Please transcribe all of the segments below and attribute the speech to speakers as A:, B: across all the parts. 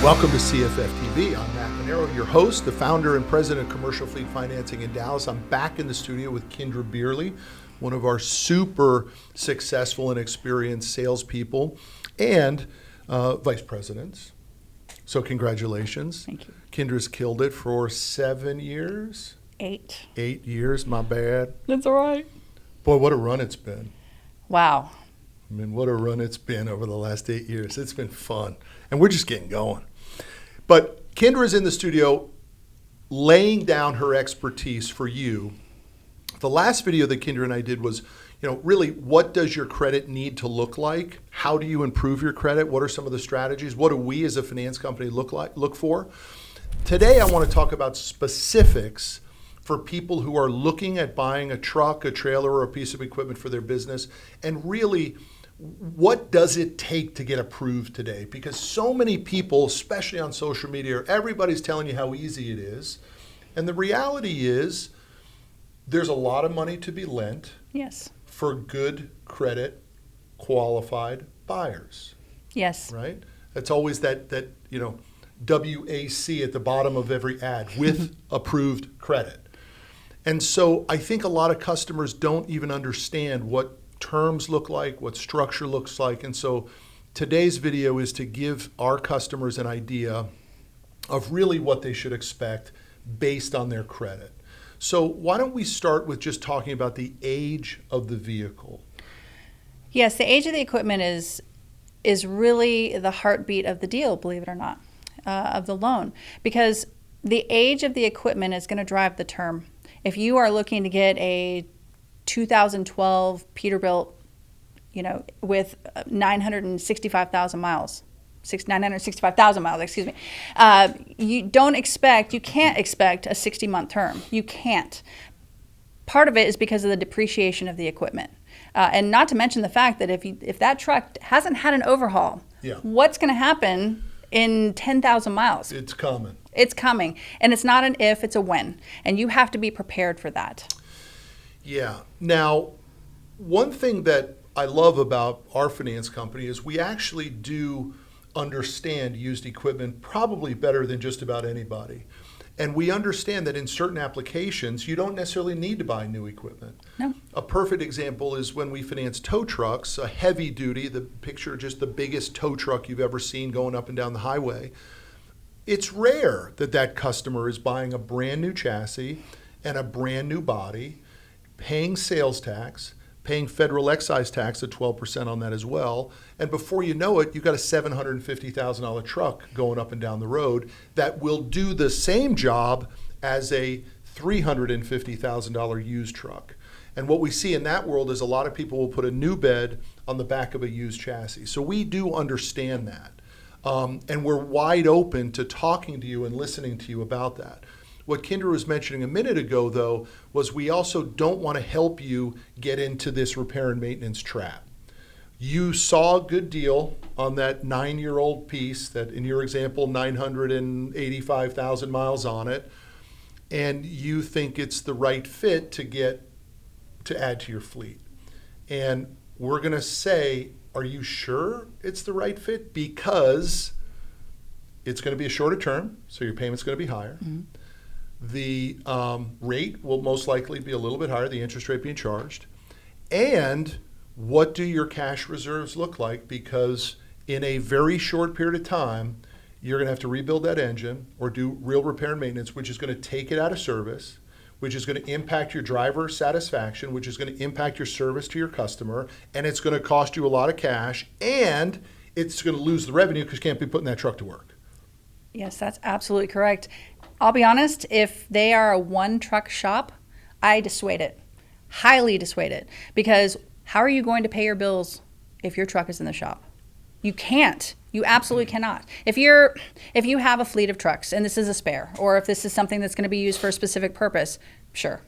A: Welcome to CFF-TV. I'm Matt Monero, your host, the founder and president of Commercial Fleet Financing in Dallas. I'm back in the studio with Kindra Bierly, one of our super successful and experienced salespeople and vice presidents. So congratulations.
B: Thank you.
A: Kindra's killed it for 7 years.
B: 8.
A: 8 years, my bad.
B: That's all right.
A: Boy, what a run it's been.
B: Wow.
A: I mean, what a run it's been over the last 8 years. It's been fun. And we're just getting going. But Kindra's in the studio laying down her expertise for you. The last video that Kindra and I did was, really what does your credit need to look like? How do you improve your credit? What are some of the strategies? What do we as a finance company look for? Today, I want to talk about specifics for people who are looking at buying a truck, a trailer, or a piece of equipment for their business, and really, what does it take to get approved today? Because so many people, especially on social media, everybody's telling you how easy it is. And the reality is there's a lot of money to be lent for good credit qualified buyers.
B: Yes.
A: Right? That's always that WAC at the bottom of every ad, with approved credit. And so I think a lot of customers don't even understand what terms look like, what structure looks like. And so today's video is to give our customers an idea of really what they should expect based on their credit. So why don't we start with just talking about the age of the vehicle?
B: Yes, the age of the equipment is really the heartbeat of the deal, believe it or not, of the loan, because the age of the equipment is going to drive the term. If you are looking to get a 2012 Peterbilt, with 965,000 miles, excuse me. You can't expect a 60-month term. You can't. Part of it is because of the depreciation of the equipment. And not to mention the fact that if that truck hasn't had an overhaul, what's going to happen in 10,000 miles?
A: It's coming.
B: It's coming. And it's not an if, it's a when. And you have to be prepared for that.
A: Yeah. Now, one thing that I love about our finance company is we actually do understand used equipment probably better than just about anybody. And we understand that in certain applications, you don't necessarily need to buy new equipment.
B: No.
A: A perfect example is when we finance tow trucks, a heavy duty, picture just the biggest tow truck you've ever seen going up and down the highway. It's rare that customer is buying a brand new chassis and a brand new body, paying sales tax, paying federal excise tax at 12% on that as well. And before you know it, you've got a $750,000 truck going up and down the road that will do the same job as a $350,000 used truck. And what we see in that world is a lot of people will put a new bed on the back of a used chassis. So we do understand that. And we're wide open to talking to you and listening to you about that. What Kindra was mentioning a minute ago, though, was we also don't want to help you get into this repair and maintenance trap. You saw a good deal on that 9-year-old piece that, in your example, 985,000 miles on it, and you think it's the right fit to add to your fleet. And we're going to say, are you sure it's the right fit? Because it's going to be a shorter term, so your payment's going to be higher. Mm-hmm. The rate will most likely be a little bit higher, the interest rate being charged. And what do your cash reserves look like? Because in a very short period of time, you're going to have to rebuild that engine or do real repair and maintenance, which is going to take it out of service, which is going to impact your driver satisfaction, which is going to impact your service to your customer, and it's going to cost you a lot of cash, and it's going to lose the revenue because you can't be putting that truck to work.
B: Yes, that's absolutely correct. I'll be honest, if they are a one-truck shop, I dissuade it, highly dissuade it, because how are you going to pay your bills if your truck is in the shop? You can't. You absolutely cannot. If you have a fleet of trucks and this is a spare, or if this is something that's going to be used for a specific purpose, sure,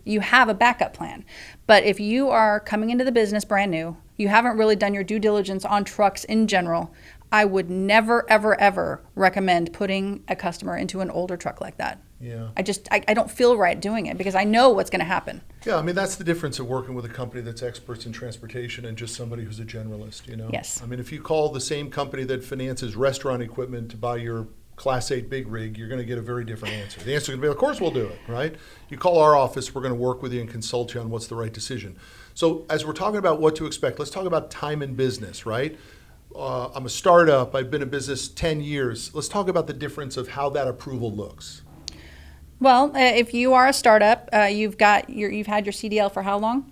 B: you have a backup plan. But if you are coming into the business brand new, you haven't really done your due diligence on trucks in general, I would never, ever, ever recommend putting a customer into an older truck like that.
A: Yeah.
B: I don't feel right doing it because I know what's going to happen.
A: Yeah, I mean, that's the difference of working with a company that's experts in transportation and just somebody who's a generalist, you know?
B: Yes.
A: I mean, if you call the same company that finances restaurant equipment to buy your Class 8 big rig, you're going to get a very different answer. The answer is going to be, of course we'll do it, right? You call our office, we're going to work with you and consult you on what's the right decision. So as we're talking about what to expect, let's talk about time in business, right? I'm a startup. I've been in business 10 years. Let's talk about the difference of how that approval looks.
B: Well, if you are a startup, you've had your CDL for how long?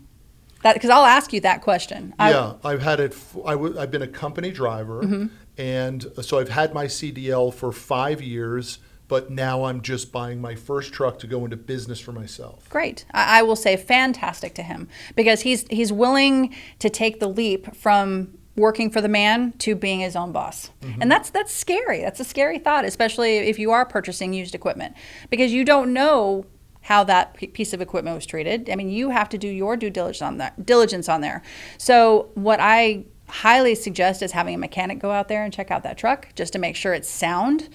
B: Because I'll ask you that question.
A: I've had it. I've been a company driver, and so I've had my CDL for 5 years. But now I'm just buying my first truck to go into business for myself.
B: Great. I will say fantastic to him because he's willing to take the leap from working for the man to being his own boss. And that's scary. That's a scary thought, especially if you are purchasing used equipment, because you don't know how that piece of equipment was treated. I mean, you have to do your due diligence on there. So what I highly suggest is having a mechanic go out there and check out that truck just to make sure it's sound,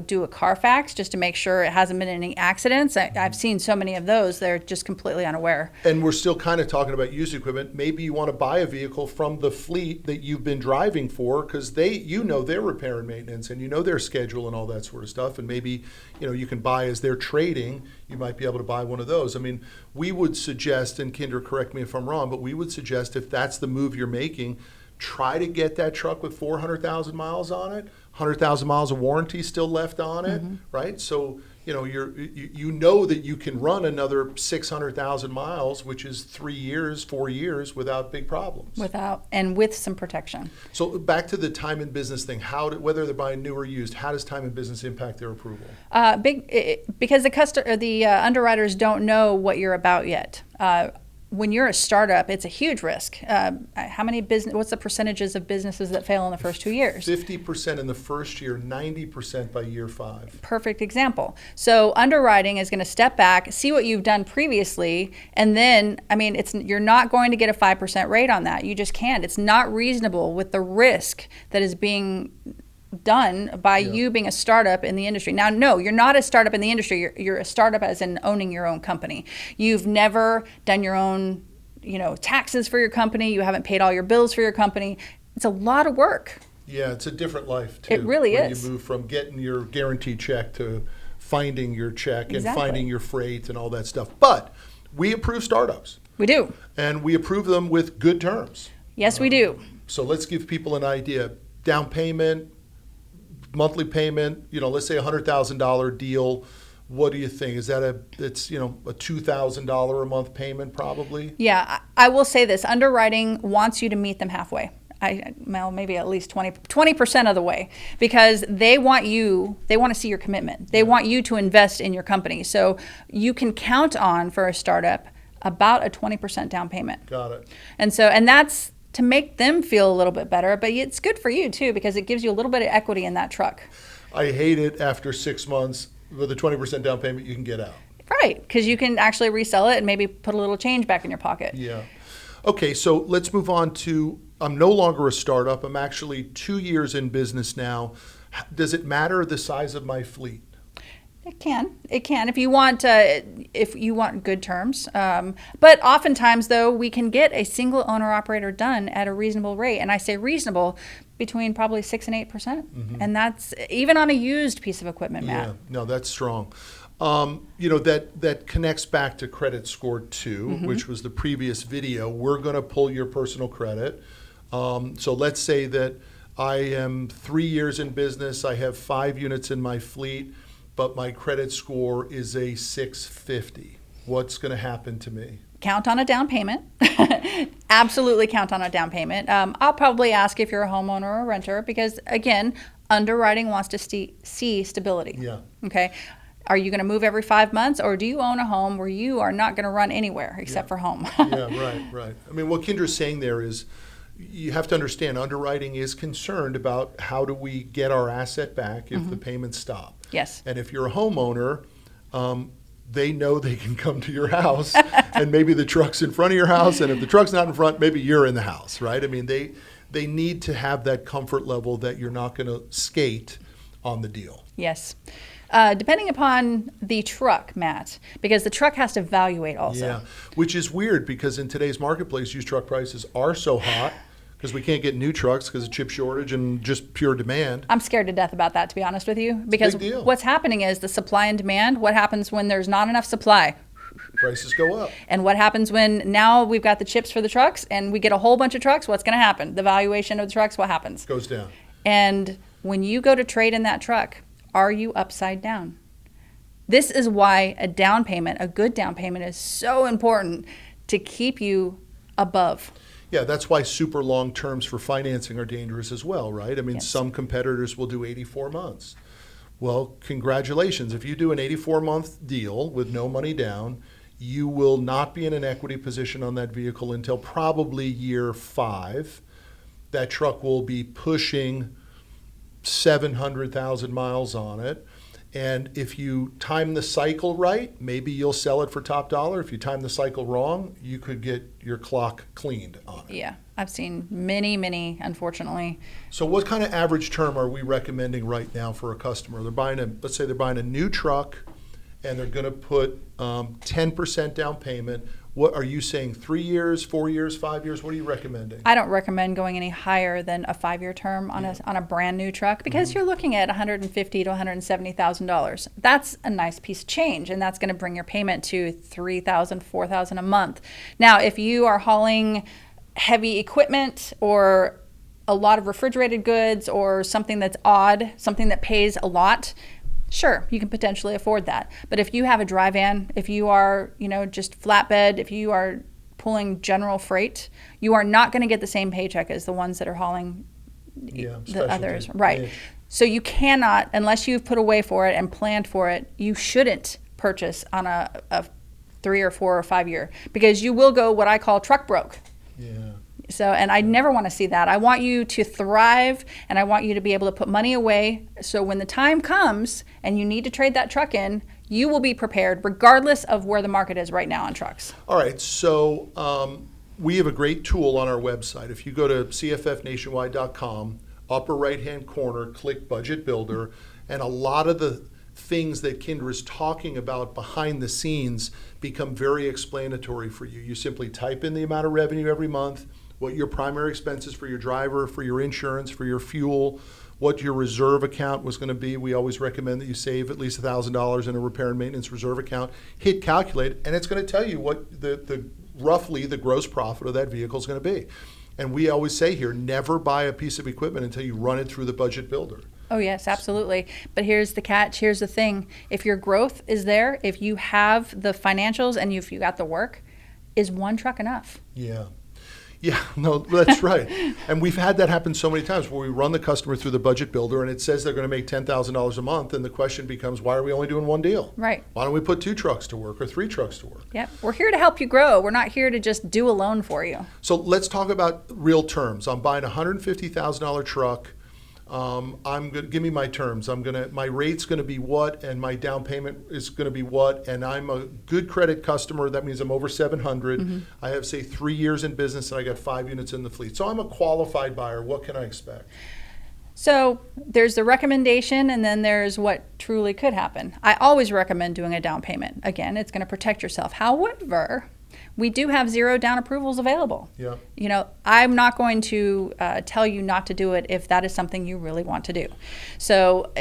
B: do a Carfax just to make sure it hasn't been in any accidents. I've seen so many of those, they're just completely unaware.
A: And we're still kind of talking about used equipment. Maybe you want to buy a vehicle from the fleet that you've been driving for because you know their repair and maintenance and you know their schedule and all that sort of stuff. And maybe you can buy as they're trading, you might be able to buy one of those. I mean, we would suggest, and Kindra, correct me if I'm wrong, but we would suggest if that's the move you're making, try to get that truck with 400,000 miles on it, 100,000 miles of warranty still left on it, right? So, you know that you can run another 600,000 miles, which is 3 years, 4 years without big problems.
B: With some protection.
A: So back to the time in business thing, whether they're buying new or used, how does time in business impact their approval?
B: Because the underwriters don't know what you're about yet. When you're a startup, it's a huge risk. What's the percentages of businesses that fail in the first 2 years?
A: 50% in the first year, 90% by year 5.
B: Perfect example. So underwriting is going to step back, see what you've done previously, and then, you're not going to get a 5% rate on that. You just can't. It's not reasonable with the risk that is being done by you being a startup in the industry. Now, no, you're not a startup in the industry. You're a startup as in owning your own company. You've never done your own, taxes for your company. You haven't paid all your bills for your company. It's a lot of work.
A: Yeah, it's a different life too.
B: It really is.
A: You move from getting your guaranteed check to finding your check and finding your freight and all that stuff. But we approve startups.
B: We do.
A: And we approve them with good terms.
B: Yes, we do.
A: So let's give people an idea. Down payment, monthly payment, let's say $100,000 deal. What do you think? Is that a $2,000 a month payment probably?
B: Yeah, I will say this. Underwriting wants you to meet them halfway. Maybe at least 20% of the way, because they want to see your commitment. They want you to invest in your company. So you can count on, for a startup, about a 20% down payment.
A: Got it.
B: And that's to make them feel a little bit better, but it's good for you too because it gives you a little bit of equity in that truck.
A: I hate it after 6 months with a 20% down payment you can get out.
B: Right, because you can actually resell it and maybe put a little change back in your pocket.
A: Yeah. Okay, so let's move on to, I'm no longer a startup. I'm actually 2 years in business now. Does it matter the size of my fleet?
B: It can if you want good terms. But oftentimes, though, we can get a single owner operator done at a reasonable rate, and I say reasonable between probably 6% and 8%, and that's even on a used piece of equipment, Matt.
A: Yeah, no, that's strong. That connects back to credit score 2, which was the previous video. We're going to pull your personal credit. So let's say that I am 3 years in business. I have 5 units in my fleet, but my credit score is a 650. What's going to happen to me?
B: Count on a down payment. Absolutely count on a down payment. I'll probably ask if you're a homeowner or a renter because, again, underwriting wants to see stability.
A: Yeah.
B: Okay. Are you going to move every 5 months, or do you own a home where you are not going to run anywhere except for home?
A: Yeah, right. I mean, what Kindra's saying there is you have to understand underwriting is concerned about how do we get our asset back if the payments stop.
B: Yes.
A: And if you're a homeowner, they know they can come to your house and maybe the truck's in front of your house, and if the truck's not in front, maybe you're in the house, right? I mean, they need to have that comfort level that you're not going to skate on the deal.
B: Yes. Depending upon the truck, Matt, because the truck has to evaluate also.
A: Yeah, which is weird because in today's marketplace, used truck prices are so hot because we can't get new trucks because of chip shortage and just pure demand.
B: I'm scared to death about that, to be honest with you, because
A: Big deal.
B: what's happening is the supply and demand. What happens when there's not enough supply?
A: Prices go up.
B: And what happens when now we've got the chips for the trucks and we get a whole bunch of trucks? What's going to happen? The valuation of the trucks, what happens?
A: Goes down.
B: And when you go to trade in that truck, are you upside down? This is why a down payment, a good down payment, is so important to keep you above.
A: Yeah, that's why super long terms for financing are dangerous as well, right? I mean,
B: Yes.
A: some competitors will do 84 months. Well, congratulations. If you do an 84-month deal with no money down, you will not be in an equity position on that vehicle until probably year 5. That truck will be pushing 700,000 miles on it. And if you time the cycle right, maybe you'll sell it for top dollar. If you time the cycle wrong, you could get your clock cleaned on it.
B: Yeah, I've seen many, unfortunately.
A: So what kind of average term are we recommending right now for a customer? Let's say they're buying a new truck and they're going to put 10% down payment. What are you saying, 3 years, 4 years, 5 years? What are you recommending?
B: I don't recommend going any higher than a 5-year term on a brand new truck because you're looking at $150,000 to $170,000. That's a nice piece of change, and that's going to bring your payment to $3,000, $4,000 a month. Now, if you are hauling heavy equipment or a lot of refrigerated goods or something that's odd, something that pays a lot, sure, you can potentially afford that. But if you have a dry van, if you are, just flatbed, if you are pulling general freight, you are not going to get the same paycheck as the ones that are hauling the others. Right.
A: Yeah.
B: So you cannot, unless you've put away for it and planned for it, you shouldn't purchase on a 3 or 4 or 5 year because you will go what I call truck broke.
A: Yeah.
B: So, and I never want to see that. I want you to thrive and I want you to be able to put money away. So when the time comes and you need to trade that truck in, you will be prepared regardless of where the market is right now on trucks.
A: All right, so we have a great tool on our website. If you go to cffnationwide.com, upper right-hand corner, click Budget Builder, and a lot of the things that Kindra is talking about behind the scenes become very explanatory for you. You simply type in the amount of revenue every month, what your primary expenses for your driver, for your insurance, for your fuel, what your reserve account was going to be. We always recommend that you save at least $1,000 in a repair and maintenance reserve account. Hit calculate, and it's going to tell you what roughly the gross profit of that vehicle is going to be. And we always say here, never buy a piece of equipment until you run it through the budget builder.
B: Oh, yes, absolutely. But here's the catch. Here's the thing. If your growth is there, if you have the financials and if you got the work, is one truck enough?
A: Yeah. Yeah, no, that's right. And we've had that happen so many times where we run the customer through the budget builder and it says they're going to make $10,000 a month. And the question becomes, why are we only doing one deal?
B: Right.
A: Why don't we put 2 trucks to work or 3 trucks to work?
B: Yep. We're here to help you grow. We're not here to just do a loan for you.
A: So let's talk about real terms. I'm buying a $150,000 truck. Give me my terms. My rate's going to be what, and my down payment is going to be what, and I'm a good credit customer. That means I'm over 700.
B: Mm-hmm.
A: I have, say, 3 years in business, and I got 5 units in the fleet. So I'm a qualified buyer. What can I expect?
B: So there's the recommendation, and then there's what truly could happen. I always recommend doing a down payment. Again, it's going to protect yourself. However, we do have 0 down approvals available.
A: Yeah.
B: I'm not going to tell you not to do it if that is something you really want to do. So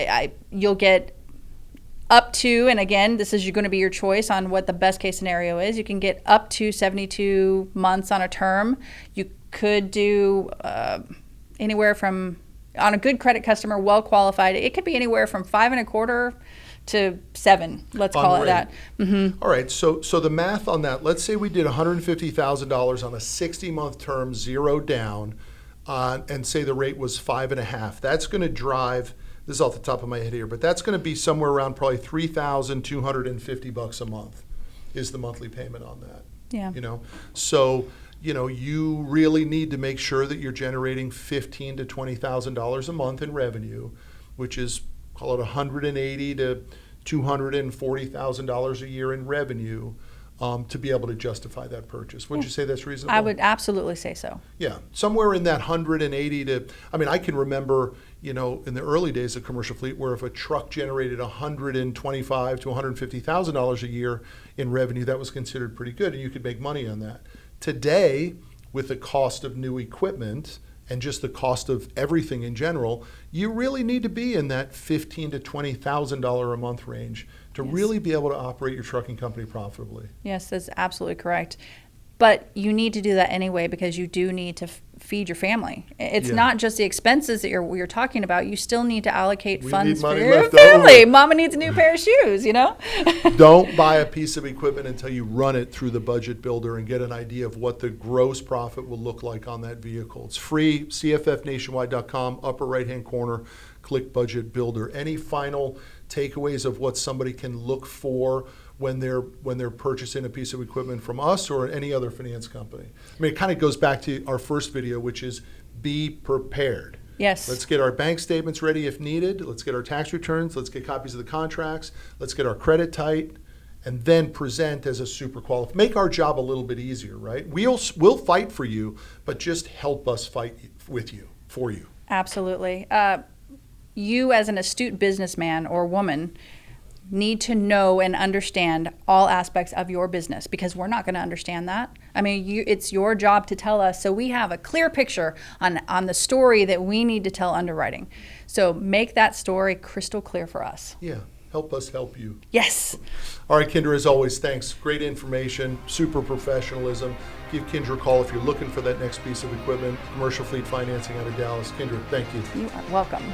B: you'll get up to, and again, this is going to be your choice on what the best case scenario is. You can get up to 72 months on a term. You could do anywhere from, on a good credit customer, well qualified, it could be anywhere from 5.25 to 7, let's call it that. Mm-hmm.
A: All right, so the math on that, let's say we did $150,000 on a 60-month term, 0 down, and say the rate was 5.5. That's going to drive, this is off the top of my head here, but that's going to be somewhere around probably $3,250 a month is the monthly payment on that.
B: Yeah.
A: So you really need to make sure that you're generating $15,000 to $20,000 a month in revenue, which is, call it $180,000 to $240,000 a year in revenue. to be able to justify that purchase. Would you say that's reasonable?
B: I would absolutely say so.
A: Yeah, somewhere in that 180 to, I mean, I can remember, in the early days of commercial fleet where if a truck generated $125,000 to $150,000 a year in revenue, that was considered pretty good and you could make money on that. Today, with the cost of new equipment and just the cost of everything in general, you really need to be in that $15,000 to $20,000 a month range to really be able to operate your trucking company profitably.
B: Yes, that's absolutely correct. But you need to do that anyway because you do need to feed your family. It's not just the expenses that you're talking about. You still need to allocate funds for your family. Mama needs a new pair of shoes,
A: Don't buy a piece of equipment until you run it through the budget builder and get an idea of what the gross profit will look like on that vehicle. It's free, cffnationwide.com, upper right-hand corner, click budget builder. Any final takeaways of what somebody can look for when they're purchasing a piece of equipment from us or any other finance company? I mean, it kind of goes back to our first video, which is be prepared.
B: Yes.
A: Let's get our bank statements ready if needed. Let's get our tax returns. Let's get copies of the contracts. Let's get our credit tight, and then present as a super qualified. Make our job a little bit easier, right? We'll fight for you, but just help us fight with you, for you.
B: Absolutely. You as an astute businessman or woman need to know and understand all aspects of your business because we're not going to understand that. I mean, it's your job to tell us so we have a clear picture on the story that we need to tell underwriting. So make that story crystal clear for us.
A: Yeah, help us help you.
B: Yes.
A: All right, Kindra, as always, thanks. Great information, super professionalism. Give Kindra a call if you're looking for that next piece of equipment. Commercial fleet financing out of Dallas. Kindra, thank you.
B: You are welcome.